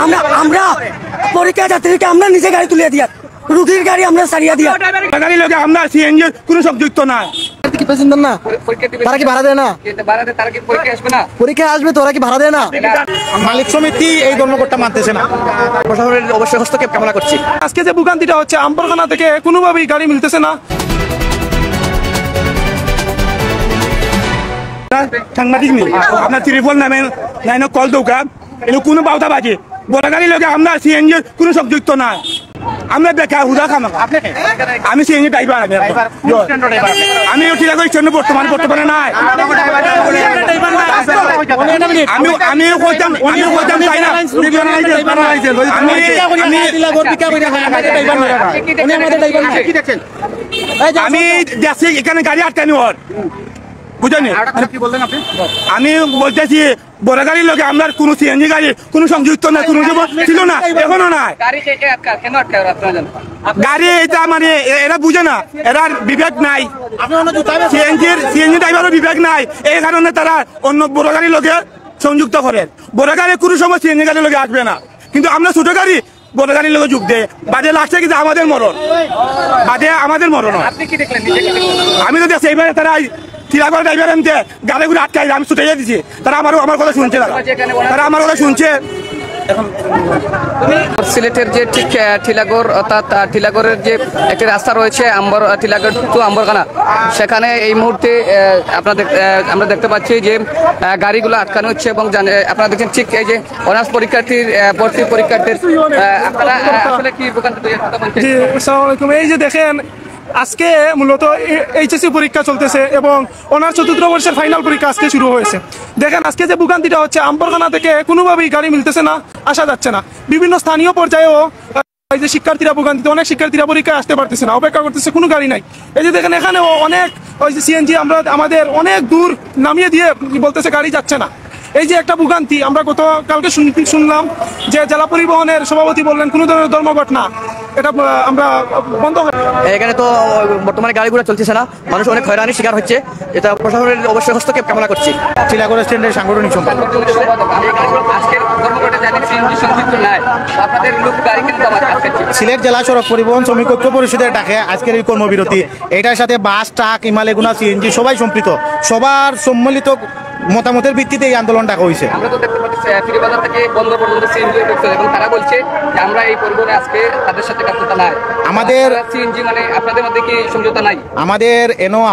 আমরা পরীক্ষা যাত্রীকে আমরা নিজে গাড়ি তুলে দিয়া, রুগীর গাড়ি আমরা সারিয়া দিয়া, গাড়ি লোকে আমরা সিএনজি কোনো সংযুক্ত না। কি প্যাসেঞ্জার না, তারা কি ভাড়া দেয় না? পরীক্ষা আসবে তো, ওরা কি ভাড়া দেয় না? মালিক সমিতি এই ধর্মঘটটা মানতেছে না, প্রশাসনের অবশ্যই হস্তক্ষেপ কামনা করছি। আজকে যে ভোগান্তিটা হচ্ছে, আম্বরখানা থেকে কোনোভাবেই গাড়ি মিলতেছে না। সাংবাদিক নেই আপনার ত্রিপল নামেন লাইন কল দৌকা এগুলো কোনো বাউতা বাজে বড় গাড়ি লোকে আমরা সিএনজি কোনো সংযুক্ত না। আমরা বেকার হুদা খামা। আমি সিএনজি ড্রাইভার, আমি ঠিকাগড় স্টেশনে বর্তমানে নাই। আমিও কইতাম চাই না, আমি দেখছি এখানে গাড়ি আটকানি হর বুঝলেন। আমি বলতেছি বড় গাড়ির লোকে আমরা কোন সিএনজি গাড়ি কোন সংযুক্ত না, কোন ছিল না, এখনো নাই। গাড়ি এটা মানে এরা বুঝে না, এরা বিবেক নাই, সিএনজি ড্রাইভারও বিবেক নাই। এই কারণে তারা অন্য বড় গাড়ির লোকে সংযুক্ত করে। বড় গাড়ি কোনো সময় সিএনজি গাড়ির লোকে আসবে না, কিন্তু আমরা ছোট গাড়ি বড় গাড়ির লোকে যুগ দেয়। বাদে লাগছে কিন্তু আমাদের মরণ, আমি তো দেখছি এইবারে তারা ঠিকাগড় ড্রাইভার এমতে গাড়িগুলো আটকাই আমি ছুটে দিচ্ছি, তারা আমার কথা শুনছে, তারা আমার কথা শুনছে। সিলেটের যে ঠিক ঠিলাগড় অর্থাৎ ঠিলাগড়ের যে একটি রাস্তা রয়েছে ঠিলাগড় টু আম্বরখানা, সেখানে এই মুহূর্তে আমরা দেখতে পাচ্ছি যে গাড়িগুলো আটকানো হচ্ছে এবং আপনারা দেখছেন ঠিক এই যে অনার্স পরীক্ষার্থীর ভর্তি পরীক্ষার্থীর আপনারা আসলে কি এই যে দেখেন আজকে মূলত এইচএসসি পরীক্ষা চলতেছে এবং অনার্স চতুর্থ বর্ষের ফাইনাল পরীক্ষা আজকে শুরু হয়েছে। দেখেন আজকে যে ভোগান্তিটা হচ্ছে, আম্বরখানা থেকে কোনোভাবেই গাড়ি মিলতেছে না, আসা যাচ্ছে না। বিভিন্ন স্থানীয় পর্যায়েও এই যে শিক্ষার্থীরা ভোগান্তিতে, অনেক শিক্ষার্থীরা পরীক্ষায় আসতে পারতেছে না, অপেক্ষা করতেছে, কোনো গাড়ি নাই। এই যে দেখেন এখানেও অনেক ওই যে সিএনজি আমাদের অনেক দূর নামিয়ে দিয়ে বলতেছে গাড়ি যাচ্ছে না। এই যে একটা ভোগান্তি, আমরা গতকালকে শুনলাম যে জেলা পরিবহনের সভাপতি বললেন কোনো ধরনের ধর্মঘট না, এটা আমরা বন্ধ। এখানে তো বর্তমানে গাড়িগুলো চলতেছে না, মানুষ অনেক হয়রানির শিকার হচ্ছে, এটা প্রশাসনের অবশ্যই হস্তক্ষেপ কামনা করছি। ঠিলাগড় স্ট্যান্ডের সাংগঠনিক সম্পাদক। সিলেট জেলা সড়ক পরিবহন শ্রমিক ঐক্য পরিষদের ডাকে আজকের এই কর্মবিরতি, এটার সাথে বাস, ট্রাক, হিমালয়গুনা, সিএনজি সবাই সম্পৃক্ত, সবার সম্মিলিত মতামতের ভিত্তিতে এই আন্দোলন ডাকা হয়েছে। আমরা তো দেখতে পাচ্ছি ফিরিবাজার থেকে বন্দর পর্যন্ত সিএনজি করছে এবং তারা বলছে যে আমরা এই পরিবহনে আজকে তাদের সাথে কাজটা নাই। আমাদের সিএনজি মানে আপনাদের মধ্যে কি সমঝোতা নাই?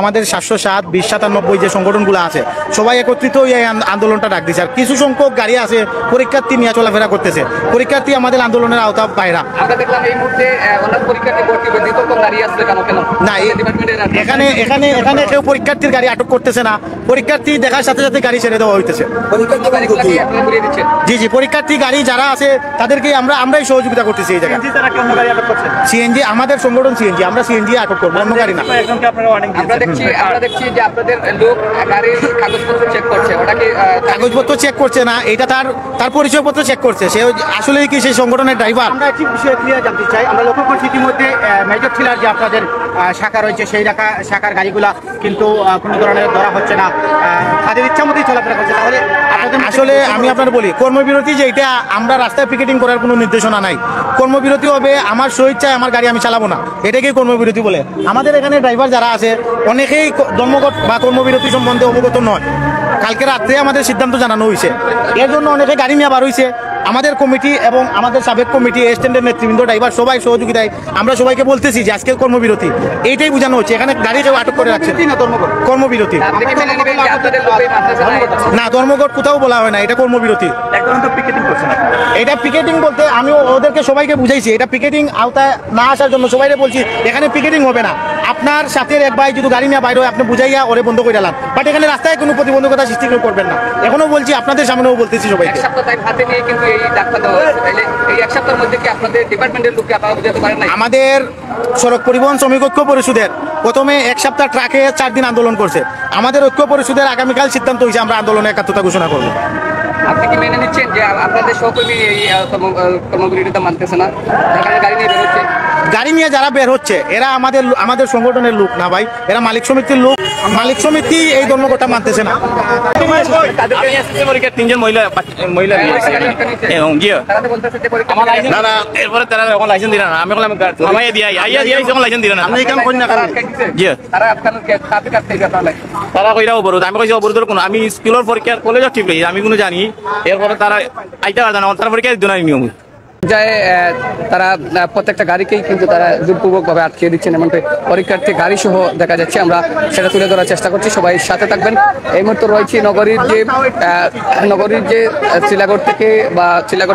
আমাদের 707, 2097 যে সংগঠনগুলো আছে সবাই একত্রিত এই আন্দোলনটা ডাক দিচ্ছে। আর কিছু সংখ্যক গাড়ি আছে পরীক্ষার্থী নিয়ে চলাফেরা করতেছে, পরীক্ষার্থী আমাদের আন্দোলনের আওতা বাইরা। আমরা দেখলাম এই মুহূর্তে অনেক পরীক্ষার্থী ভর্তি হয়ে দ্বিতীয় দাঁড়িয়ে আসছে কেন না, এখানে কেউ পরীক্ষার্থীর গাড়ি আটক করতেছে না, পরীক্ষার্থী দেখার সাথে সাথে গাড়ি ছেড়ে দেওয়া হইতেছে। জি, পরীক্ষার্থী গাড়ি যারা আছে তাদেরকে আমরাই সহযোগিতা করতেছি এই জায়গায়। সিএনজি আমাদের সংগঠন সিএনজি, আমরা সিএনজি আটক করবো, অন্য গাড়ি না। আমরা দেখছি যে আপনাদের লোক গাড়ির কাগজপত্র চেক করছে, ওটা কি কাগজপত্র চেক করছে না, এটা তার পরিচয়পত্র চেক করছে, সে আসলে কি সেই সংগঠনের ড্রাইভার। আমরা একটি বিষয়ে ক্লিয়ার জানতে চাই, আমরা লক্ষ্য করছি ইতিমধ্যে মেজর ঠিলার যে আপনাদের শাখা রয়েছে সেই শাখার গাড়িগুলা কিন্তু কোনো ধরনের ধরা হচ্ছে না, তাদের ইচ্ছা মতোই চলাফেরা করছে। তাহলে আসলে আমি আপনার বলি, কর্মবিরতি যে এটা আমরা রাস্তায় পিকেটিং করার কোনো নির্দেশনা নাই। কর্মবিরতি হবে আমার স্বেচ্ছায় আমার গাড়ি আমি চালাবো না, এটাকেই কর্মবিরতি বলে। আমাদের এখানে ড্রাইভার যারা আছে অনেকেই ধর্মঘট বা কর্মবিরতি সম্বন্ধে অবগত নয়। কালকে রাত্রে আমাদের সিদ্ধান্ত জানানো হয়েছে, এর জন্য অনেকে গাড়ি নিয়ে বার হয়েছে। আমাদের কমিটি এবং আমাদের সাবেক কমিটি, স্ট্যান্ডের নেতৃবৃন্দ, ড্রাইভার সবাই সহযোগিতায় আমরা সবাইকে বলতেছি যে আজকের কর্মবিরতি এইটাই বোঝানো হচ্ছে। এখানে গাড়ি কেউ আটক করে রাখছে কর্মবিরতি না, ধর্মঘট কোথাও বলা হয় না, এটা কর্মবিরতি। এটা পিকেটিং বলতে আমি ওদেরকে সবাইকে বুঝাইছি, এটা পিকেটিং আওতায় না আসার জন্য সবাইকে বলছি এখানে পিকেটিং হবে না। আপনার সাথে এক ভাই যদি গাড়ি নিয়ে বাইরে হয় আপনি বুঝাইয়া ওরে বন্ধ করে দিলাম, বাট এখানে রাস্তায় কোনো প্রতিবন্ধকতা সৃষ্টি করবেন না। এখনো বলছি, আপনাদের সামনেও বলতেছি সবাইকে। আমাদের সড়ক পরিবহন শ্রমিক ঐক্য পরিষদের প্রথমে এক সপ্তাহ ট্রাকে 4 দিন আন্দোলন করছে। আমাদের ঐক্য পরিষদের আগামীকাল সিদ্ধান্ত হয়েছে আমরা আন্দোলনের একাত্মতা ঘোষণা করবো। আপনি কি মেনে নিচ্ছেন যে আপনাদের সহকর্মী এই কর্মবিরতিটা মানতেছে না, গাড়ি নিয়ে বেরোচ্ছে? গাড়ি নিয়ে যারা বের হচ্ছে এরা আমাদের সংগঠনের লোক না ভাই, এরা মালিক সমিতির লোক। মালিক সমিতি এই ধর্মঘটটা মানতেছে না। তিনজন মহিলা এবং জিও না না এরপরে তারা এখন লাইসেন্স দিল না। আমি বললাম আমায় দিয়ে আইয়া দিয়ে যখন লাইসেন্স দিল না আপনি এই কাম করেন না কারণ জিও তারা কইরা অবরোধ। আমি কইছি অবরোধের কোনো আমি স্কুলের পরীক্ষা কলেজও ঠিক হয়েছি আমি কোনো জানি। এরপরে তারা আইতে পারছে না, তারা পরীক্ষা দিত না নিয়ম যায় তারা প্রত্যেকটা গাড়িকেই কিন্তু তারা জোরপূর্বকভাবে আটকে দিচ্ছেন। এমনকি পরীক্ষার্থী গাড়ি সহ দেখা যাচ্ছে, আমরা সেটা তুলে ধরার চেষ্টা করছি। সবাই সাথে থাকবেন। এই মুহূর্তে রয়েছি নগরীর যে চিলাগড়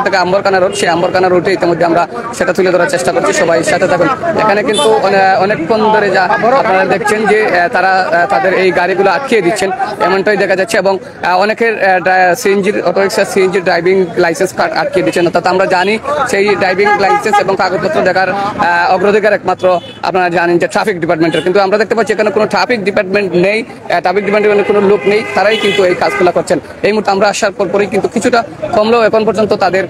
থেকে আম্বরকানা রোড, সেই আম্বরকানা রোডে ইতিমধ্যে আমরা সেটা তুলে ধরার চেষ্টা করছি। সবাই সাথে থাকুন। এখানে কিন্তু অনেকক্ষণ ধরে যা আপনারা দেখছেন যে তারা তাদের এই গাড়িগুলো আটকিয়ে দিচ্ছেন, এমনটাই দেখা যাচ্ছে। এবং অনেকের অটোরিক্সা সিএনজির ড্রাইভিং লাইসেন্স কার্ড আটকিয়ে দিচ্ছেন। অর্থাৎ আমরা জানি সেই ড্রাইভিং লাইসেন্স এবং কাগজপত্র দেখার অগ্রাধিকার একমাত্র আপনারা জানেন যে ট্রাফিক ডিপার্টমেন্টের, কিন্তু আমরা দেখতে পাচ্ছি এখানে কোনো ট্রাফিক ডিপার্টমেন্ট নেই, ট্রাফিক ডিপার্টমেন্টের কোনো লোক নেই, তারাই কিন্তু এই কাজগুলো করছেন। এই মুহূর্তে আমরা আসার পরপরই কিন্তু কিছুটা কমলেও এখন পর্যন্ত তাদের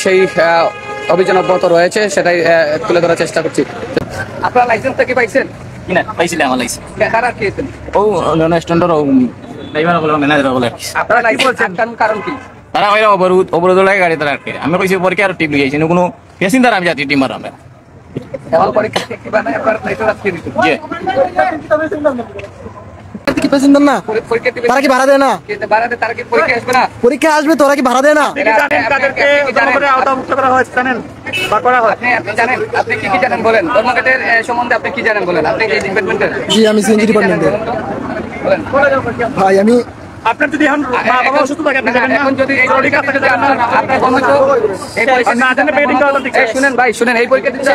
সেই অভিযান অব্যাহত রয়েছে, সেটাই তুলে ধরার চেষ্টা করছি। আপনারা লাইসেন্সটা কি পাইছেন? কিনা পাইছিলাম আমার লাইসেন্স কারা আটকিয়েছেন? ও স্ট্যান্ডার ড্রাইভার বলে ম্যানেজার বলে আপনারা লাইসেন্স আটকানোর কারণ কি? তারা কইরা অবরোধ লাগে গাড়ি তারা আটকে। আমি কইছি পরীক্ষা আর টিপ লিয়েছি কোনো প্যাসেঞ্জার আমি যাত্রী টিমার আমরা এখন পরীক্ষা কি বানায় আপনারা লাইসেন্স আটকে দিচ্ছেন? জি কি প্যাসেঞ্জার না, পরীক্ষা দিবেন তারা কি ভাড়া দেয় না? কিন্তু বাড়াতে তারা কি পরীক্ষা আসবে না? পরীক্ষা আসবে, তোরা কি ভাড়া দেয় না? আপনি জানেন, আপনি কি জানেন বলেন? ধর্মঘটের সম্বন্ধে আপনি কি জানেন বলেন? আপনি কি ডিপার্টমেন্টের? জি আমি সিএনজি ডিপার্টমেন্টে। ভাই আমি আপনার যদি এখন মা বাবা অসুস্থ থাকে আপনি যাবেন না? এখন যদি এই পরীক্ষা আপনার বন্ধ এই পরীক্ষা না জানে পেডিং করা ঠিক আছে। শুনেন ভাই, শুনেন, এই পরীক্ষা দিতে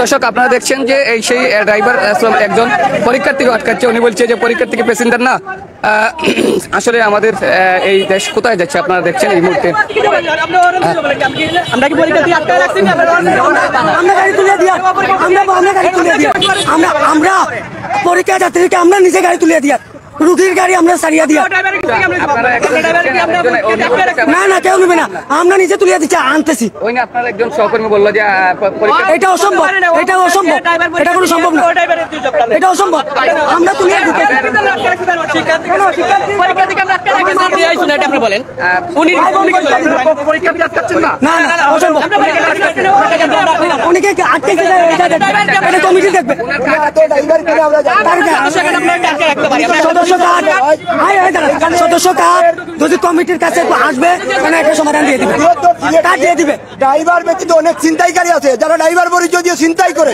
দর্শক আপনারা দেখছেন যে এই সেই ড্রাইভার একজন পরীক্ষার্থীকে আটকাচ্ছে। উনি বলছে যে পরীক্ষার্থীকে প্যাসেঞ্জার না। আসলে আমাদের এই দেশ কোথায় যাচ্ছে আপনারা দেখছেন এই মুহূর্তে। আমরা কি পরীক্ষার্থী আটকায় রাখছি না? আমরা গাড়ি তুলে দিয়া আমরা গাড়ি তুলে দিয়া আমরা পরীক্ষা যাত্রীকে আমরা নিজে গাড়ি তুলে দিয়া রুগীর গাড়ি আমরা সারিয়া দিয়া না না কেউ নেবে না, আমরা নিজে তুলে দিচ্ছি আনতেছি। ওই না আপনার একজন সহকর্মী বললো যে এটা অসম্ভব, এটা অসম্ভব, এটা কোনো সম্ভব না, এটা অসম্ভব। আমরা তুলে দিচ্ছি না না অসম্ভব। অনেকে আটকে এটা কমিটি দেখবে। সদস্য কার্ড যদি কমিটির কাছে আসবে তাহলে একটা সমাধান দিয়ে দিবে, কার্ড দিয়ে দিবে। ড্রাইভার ব্যতীত অনেক ছিনতাইকারী আছে যারা ড্রাইভার পরিচয় দিয়ে ছিনতাই করে,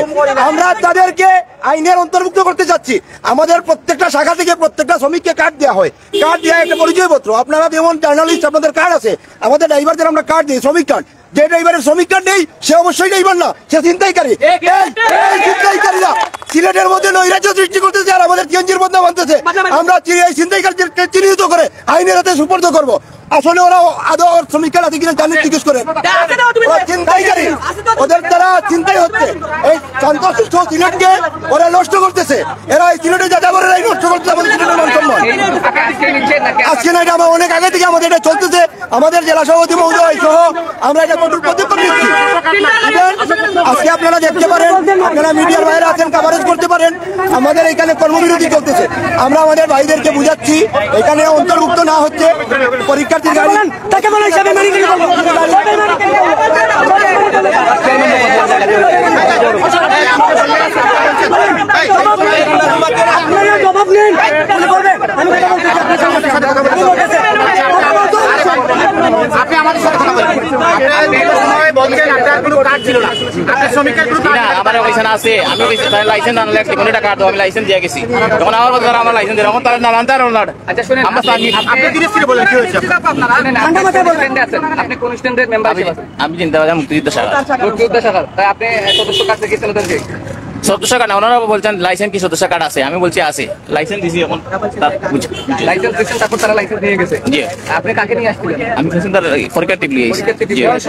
আমরা তাদেরকে আইনের অন্তর্ভুক্ত করতে চাচ্ছি। আমাদের প্রত্যেকটা শাখা থেকে প্রত্যেকটা শ্রমিককে কার্ড দেওয়া হয়, কার্ড দেওয়া একটা পরিচয়পত্র। আপনারা যেমন জার্নালিস্ট আপনাদের কার্ড আছে, আমাদের ড্রাইভারদের আমরা কার্ড দিই, শ্রমিক কার্ড। যে ড্রাইভারের শ্রমিক কার্ড নেই সে অবশ্যই ড্রাইভার না, সে ছিনতাইকারী। ছিনতাইকারীরা সিলেটের মধ্যে নৈরাজ্য সৃষ্টি করতেছে আর আমাদের সিএনজির মধ্যে মানতেছে। আমরা এই ছিনতাইকারীদেরকে চিহ্নিত করে আইনের হাতে সুপর্দ করবো। আসলে ওরা আদৌ শ্রমিক কার্ড আছে কিনা জানেন জিজ্ঞেস করে। ছিনতাইকারী, ওদের দ্বারা চিন্তাই হচ্ছে। এই শান্ত সুস্থ সিলেটকে ওরা নষ্ট করতেছে। এরা এই সিলেটে যাযাবরেরাই নষ্ট করতেছে আমাদের সিলেটের মান সম্মান। আজকে না, এটা আমরা অনেক আগে থেকে আমাদের এটা চলতেছে। আমাদের জেলা সভাপতি মহোদয় সহ আমরা এটা কঠোর পদক্ষেপ নিচ্ছি। আজকে আপনারা দেখতে পারেন, আপনারা মিডিয়ার বাইরে আছেন, কভারেজ করতে পারেন। আমাদের এখানে কর্মবিরতি চলতেছে। আমরা আমাদের ভাইদেরকে বুঝাচ্ছি এখানে অন্তর্ভুক্ত না হচ্ছে পরীক্ষার্থীর গাড়ি। তাকে বলে হিসাবে মেনে নিতে বলবো। জবাব নেন, আপনি আমাদের সাথে কথা বলেন। বলছেন আপনার কোনো কার্ড ছিল না, আপনার শ্রমিকের কোনো কার্ড আমার ওইখানে আছে। আমি লাইসেন্স আনলে একটা কোনো টাকা আমি লাইসেন্স দিয়ে গেছি। তখন আমার কথা আমার লাইসেন্স দিলাম, তারা না আনতে আর না। আচ্ছা শুনেন, আপনি ধীরে ধীরে বলেন কি হয়েছে। আপনি কোন স্ট্যান্ডার্ড মেম্বার আছেন? আমি চিন্তা করলাম মুক্তিযুদ্ধ শাখা। মুক্তিযোদ্ধা শাখার, তাই আপনি সদস্য কার্ড গেছেন ওদেরকে? সদস্য কার্ড না, ওনারা বলছেন লাইসেন্স কি সদস্য কার্ড আছে? আমি বলছি আছে, লাইসেন্স দিছি। এখন লাইসেন্স দিচ্ছেন, তারপর তারা লাইসেন্স নিয়ে গেছে। জি আপনি কাকে নিয়ে আসছিলেন? আমি প্যাসেঞ্জার পরীক্ষা টিপ লিয়েছি।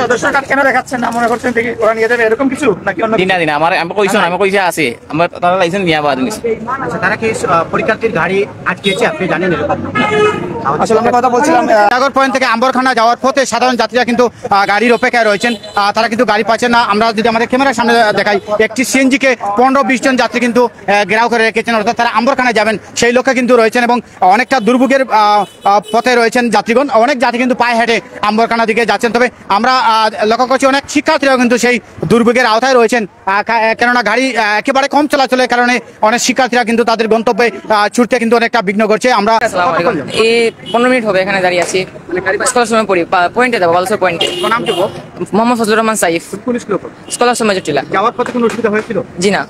সদস্য কার্ড কেন দেখাচ্ছেন না? মনে করছেন থেকে ওরা নিয়ে যাবে এরকম কিছু নাকি অন্য? দিনা দিনা আমার আমি কইছি, আমি কইছি আছে, আমার তারা লাইসেন্স নিয়ে বাদ নিছি। আচ্ছা, তারা কি পরীক্ষার্থীর গাড়ি আটকেছে আপনি জানেন এরকম? আসলে আমরা কথা বলছিলাম টিলাগড় পয়েন্ট থেকে আম্বরখানা যাওয়ার পথে সাধারণ যাত্রীরা কিন্তু গাড়ির অপেক্ষায় রয়েছেন, তারা কিন্তু গাড়ি পাচ্ছেন না। আমরা যদি আমাদের ক্যামেরার সামনে দেখাই, একটি সিএনজিকে 15-20 জন যাত্রী কিন্তু ঘেরাও করে রেখেছেন, অর্থাৎ তারা আম্বরখানায় যাবেন সেই লক্ষ্যে কিন্তু রয়েছেন এবং অনেকটা দুর্ভোগের পথে রয়েছেন যাত্রীগণ। অনেক যাত্রী কিন্তু পায়ে হেঁটে আম্বরখানা দিকে যাচ্ছেন। তবে আমরা লক্ষ্য করছি অনেক শিক্ষার্থীরাও কিন্তু সেই দুর্ভোগের আওতায় রয়েছেন, কেননা গাড়ি একেবারে কম চলাচলের কারণে অনেক শিক্ষার্থীরা কিন্তু তাদের গন্তব্যে ছুটতে কিন্তু অনেকটা বিঘ্ন করছে। আমরা এই 15 মিনিট হবে এখানে দাঁড়িয়ে আছি, স্কলার সময় পড়ি, পয়েন্টে যাবো, বালসর পয়েন্টে। নাম কি? মোহাম্মদ ফজলুর রহমান সাইফ, পুলিশ লোক। স্কলার সময় টিলা। যাওয়ার পথে কোনো অসুবিধা হয়েছিল? জি না,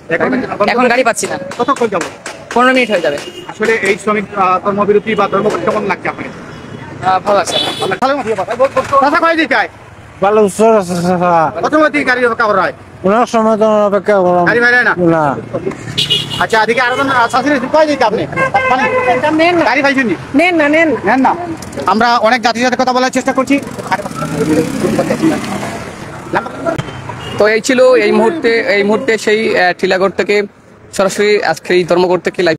এখন গাড়ি পাচ্ছি না। কতক্ষণ যাবো? 15 মিনিট হয়ে যাবে। আসলে এই শ্রমিক কর্মবিরতি বা ধর্মঘট কেমন লাগছে আপনার? ভালো লাগছে না। কথা কয় দিকে আয়? ভালো কত মধ্যে গাড়ি অপেক্ষা করা হয়? ওনার সময় তো অপেক্ষা করলাম গাড়ি বাইরে না? না। আচ্ছা, এদিকে আরো শাশুড়ি কয় দিকে আপনি গাড়ি পাইছেন? নেন না। আমরা অনেক যাত্রীর সাথে কথা বলার চেষ্টা করছি। তো এই ছিল এই মুহূর্তে সেই টিলাগড় থেকে সরাসরি আজকে এই ধর্মঘট থেকে লাইভ